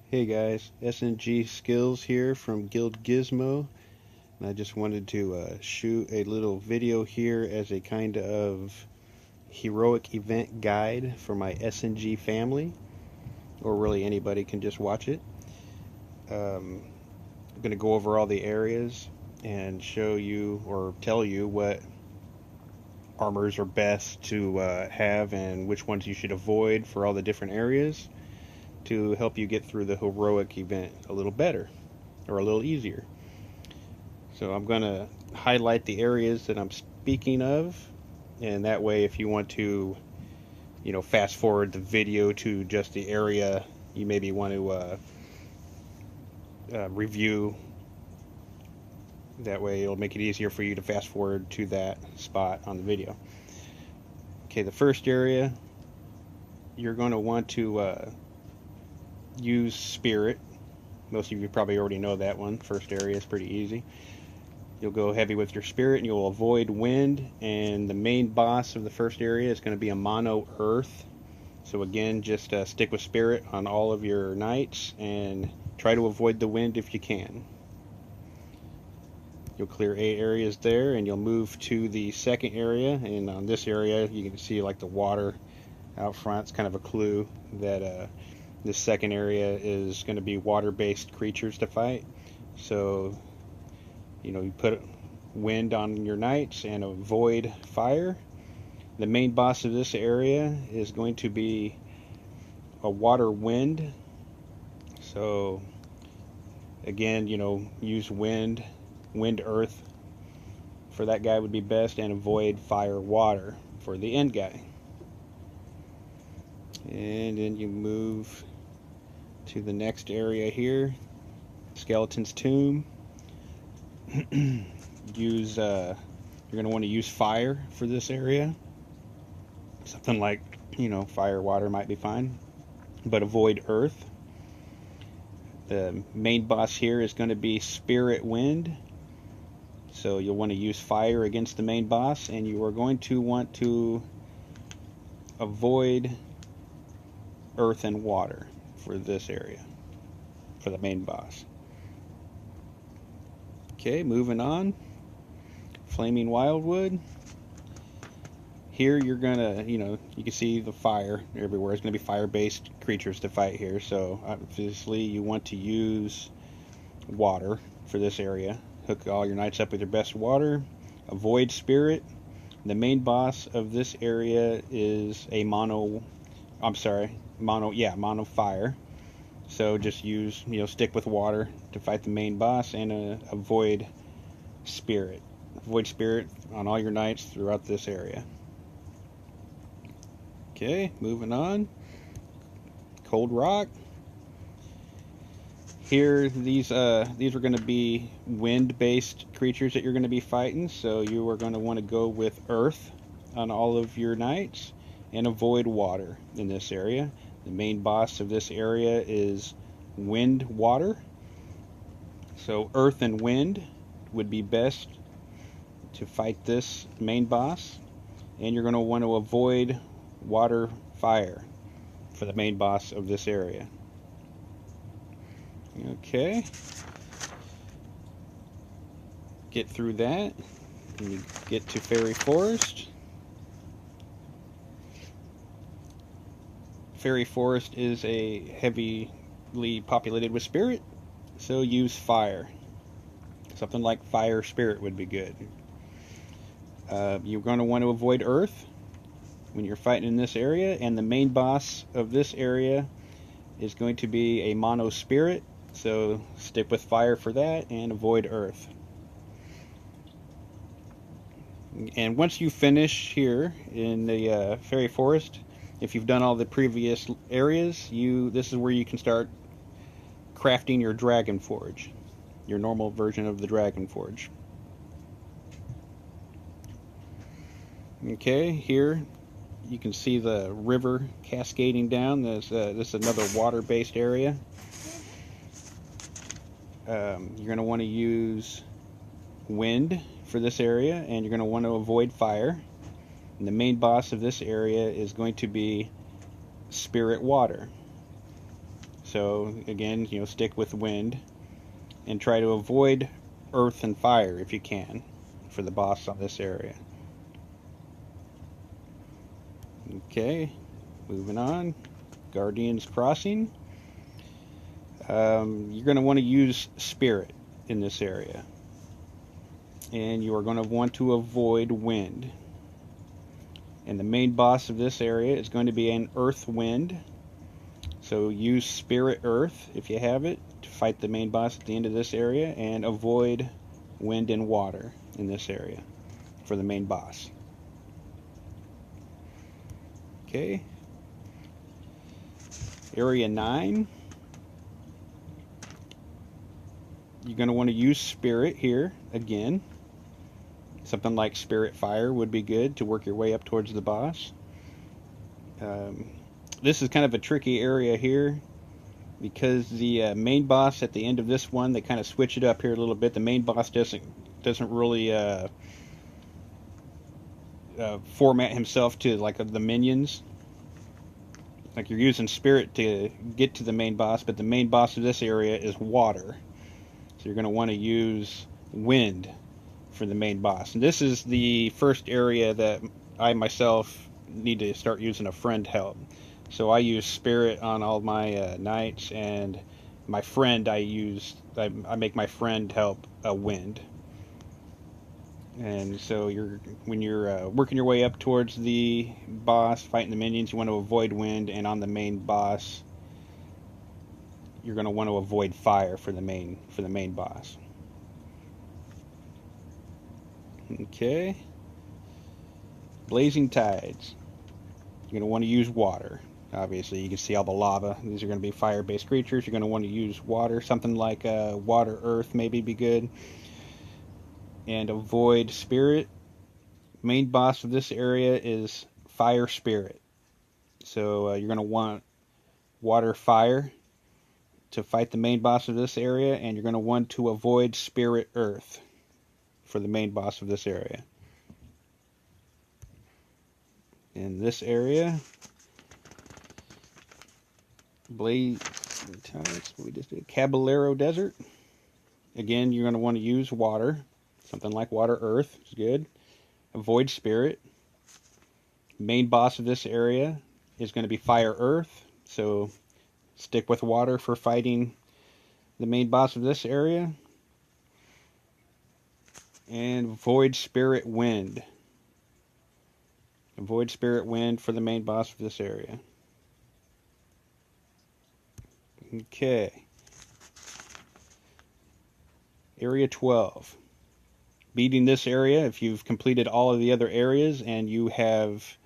Hey guys, SNG Skills here from Guild Gizmo, and I just wanted to shoot a little video here as a kind of heroic event guide for my SNG family, or really anybody can just watch it. I'm going to go over all the areas and show you or tell you what armors are best to have and which ones you should avoid for all the different areas, to help you get through the heroic event a little better or a little easier. So I'm going to highlight the areas that I'm speaking of, and that way if you want to, fast forward the video to just the area you maybe want to review, that way it'll make it easier for you to fast forward to that spot on the video. Okay, the first area, you're going to want to use Spirit. Most of you probably already know that one. First area is pretty easy. You'll go heavy with your Spirit and you'll avoid Wind, and the main boss of the first area is going to be a mono Earth. So again, just stick with Spirit on all of your knights and try to avoid the Wind if you can. You'll clear 8 areas there, and you'll move to the second area, and on this area you can see like the water out front. It's kind of a clue that this second area is going to be water-based creatures to fight. So, you put Wind on your knights and avoid fire. The main boss of this area is going to be a water Wind. So, again, use Wind Earth for that guy would be best, and avoid fire water for the end guy. And then you move to the next area here, Skeleton's Tomb. You're going to want to use fire for this area. Something like, fire, water might be fine, but avoid earth. The main boss here is going to be Spirit Wind. So you'll want to use fire against the main boss, and you are going to want to avoid earth and water for this area, for the main boss. Okay, moving on. Flaming Wildwood. Here you're gonna, you can see the fire everywhere. It's gonna be fire-based creatures to fight here. So obviously you want to use water for this area. Hook all your knights up with your best water. Avoid Spirit. The main boss of this area is a mono fire. So just use, stick with water to fight the main boss, and avoid Spirit. Avoid Spirit on all your knights throughout this area. Okay, moving on. Cold Rock. Here, these are going to be wind-based creatures that you're going to be fighting, so you are going to want to go with Earth on all of your knights, and avoid water in this area. The main boss of this area is Wind Water, so Earth and Wind would be best to fight this main boss, and you're going to want to avoid Water Fire for the main boss of this area. Okay, get through that and you get to Fairy Forest. Fairy Forest is a heavily populated with Spirit, so use fire. Something like Fire Spirit would be good. You're going to want to avoid Earth when you're fighting in this area, and the main boss of this area is going to be a mono Spirit, so stick with fire for that and avoid Earth. And once you finish here in the Fairy Forest, if you've done all the previous areas, this is where you can start crafting your Dragon Forge, your normal version of the Dragon Forge. Okay, here you can see the river cascading down. This is another water-based area. You're going to want to use Wind for this area, and you're going to want to avoid fire. And the main boss of this area is going to be Spirit Water. So again, stick with wind and try to avoid earth and fire if you can for the boss on this area. Okay, moving on. Guardian's Crossing. You're going to want to use Spirit in this area. And you are going to want to avoid wind. And the main boss of this area is going to be an Earth Wind. So use Spirit Earth if you have it to fight the main boss at the end of this area, and avoid wind and water in this area for the main boss. Okay. Area 9. You're going to want to use Spirit here again. Something like Spirit Fire would be good to work your way up towards the boss. This is kind of a tricky area here because the main boss at the end of this one, they kind of switch it up here a little bit. The main boss doesn't really format himself to like the minions. Like you're using Spirit to get to the main boss, but the main boss of this area is water. So you're going to want to use wind for the main boss. And this is the first area that I myself need to start using a friend help. So I use Spirit on all my knights, and my friend I make my friend help wind. And so when you're working your way up towards the boss, fighting the minions, you want to avoid wind, and on the main boss, you're going to want to avoid fire for the main boss. Okay. Blazing Tides. You're going to want to use water. Obviously, you can see all the lava. These are going to be fire-based creatures. You're going to want to use water. Something like water, earth maybe be good. And avoid Spirit. Main boss of this area is Fire Spirit. So you're going to want water, fire to fight the main boss of this area, and you're going to want to avoid Spirit Earth for the main boss of this area. In this area, Caballero Desert. Again, you're going to want to use water. Something like water, earth is good. Avoid Spirit. Main boss of this area is going to be fire, earth. So stick with water for fighting the main boss of this area. And avoid Spirit Wind. Avoid Spirit Wind for the main boss of this area. Okay. Area 12. Beating this area, if you've completed all of the other areas and you have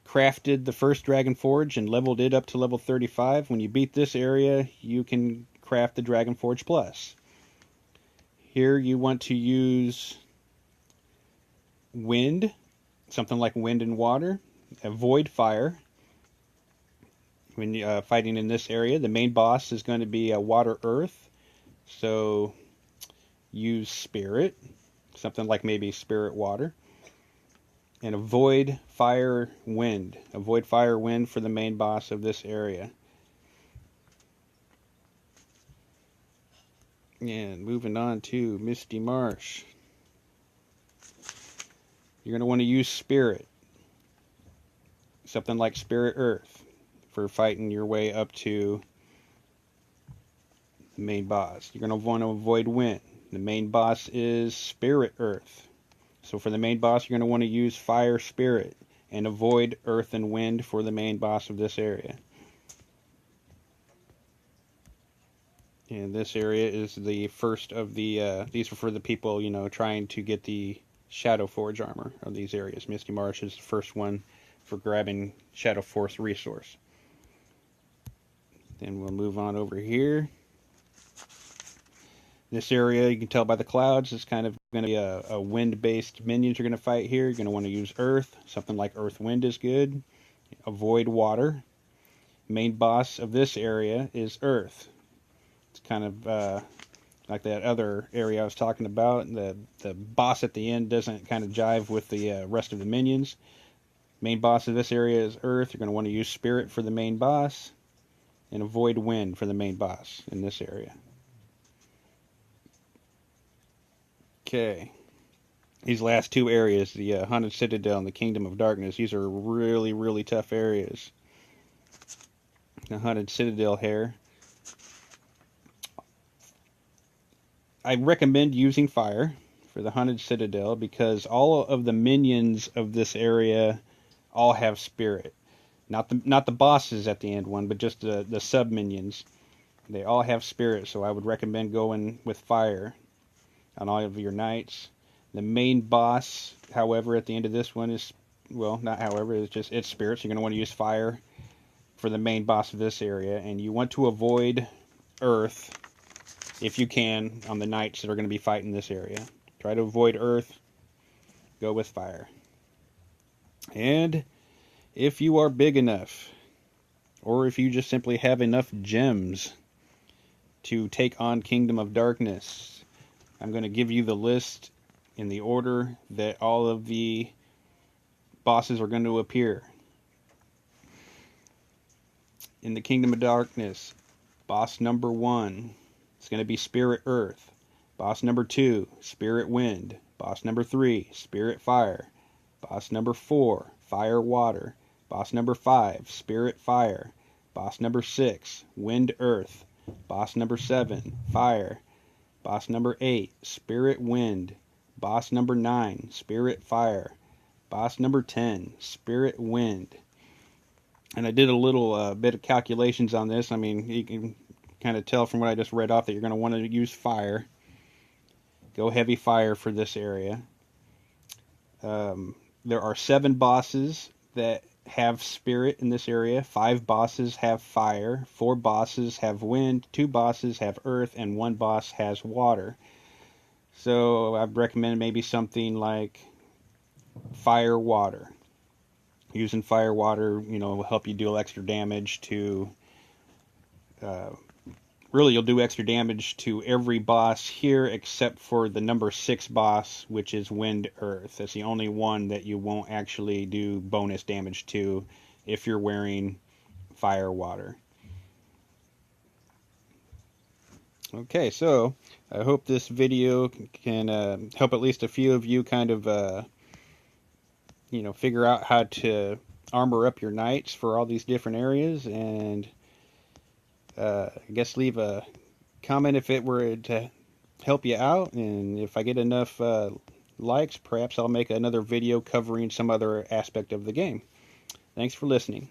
crafted the first Dragon Forge and leveled it up to level 35, when you beat this area, you can craft the Dragon Forge Plus. Here you want to use wind, something like wind and water. Avoid fire. When you're fighting in this area, the main boss is going to be water, earth. So use Spirit, something like maybe Spirit Water. And avoid fire, wind. Avoid fire, wind for the main boss of this area. And moving on to Misty Marsh. You're going to want to use Spirit. Something like Spirit Earth for fighting your way up to the main boss. You're going to want to avoid wind. The main boss is Spirit Earth. So for the main boss, you're going to want to use Fire Spirit and avoid earth and wind for the main boss of this area. And this area is the first of the, these are for the people, trying to get the Shadow Forge armor of these areas. Misty Marsh is the first one for grabbing Shadow Force resource. Then we'll move on over here. This area, you can tell by the clouds, is kind of going to be a wind-based minions you're going to fight here. You're going to want to use earth. Something like earth wind is good. Avoid water. Main boss of this area is earth. It's kind of like that other area I was talking about. The boss at the end doesn't kind of jive with the rest of the minions. Main boss of this area is earth. You're going to want to use Spirit for the main boss. and avoid wind for the main boss in this area. Okay. These last two areas, the Haunted Citadel and the Kingdom of Darkness, these are really, really tough areas. The Haunted Citadel here. I recommend using fire for the Haunted Citadel because all of the minions of this area all have spirit. Not the bosses at the end one, but just the sub minions. They all have spirit, so I would recommend going with fire on all of your knights. The main boss, however, at the end of this one is, well, not however, it's spirit, so you're going to want to use fire for the main boss of this area, and you want to avoid earth if you can on the knights that are going to be fighting this area. Try to avoid earth, go with fire. And if you are big enough, or if you just simply have enough gems to take on Kingdom of Darkness, I'm going to give you the list in the order that all of the bosses are going to appear. In the Kingdom of Darkness, boss number 1, it's going to be Spirit Earth. Boss number 2, Spirit Wind. Boss number 3, Spirit Fire. Boss number 4, Fire Water. Boss number 5, Spirit Fire. Boss number 6, Wind Earth. Boss number 7, Fire. Boss number 8, Spirit Wind. Boss number 9, Spirit Fire. Boss number 10, Spirit Wind. And I did a little bit of calculations on this. I mean, you can kind of tell from what I just read off that you're going to want to use fire. Go heavy fire for this area. There are 7 bosses that have spirit in this area. 5 bosses have fire. 4 bosses have wind. 2 bosses have earth. And 1 boss has water. So I'd recommend maybe something like fire water. Using fire water, will help you deal extra damage to... really, you'll do extra damage to every boss here except for the number 6 boss, which is Wind Earth. That's the only one that you won't actually do bonus damage to if you're wearing fire water. Okay, so I hope this video can help at least a few of you kind of, figure out how to armor up your knights for all these different areas, and I guess leave a comment if it were to help you out, and if I get enough likes, perhaps I'll make another video covering some other aspect of the game. Thanks for listening.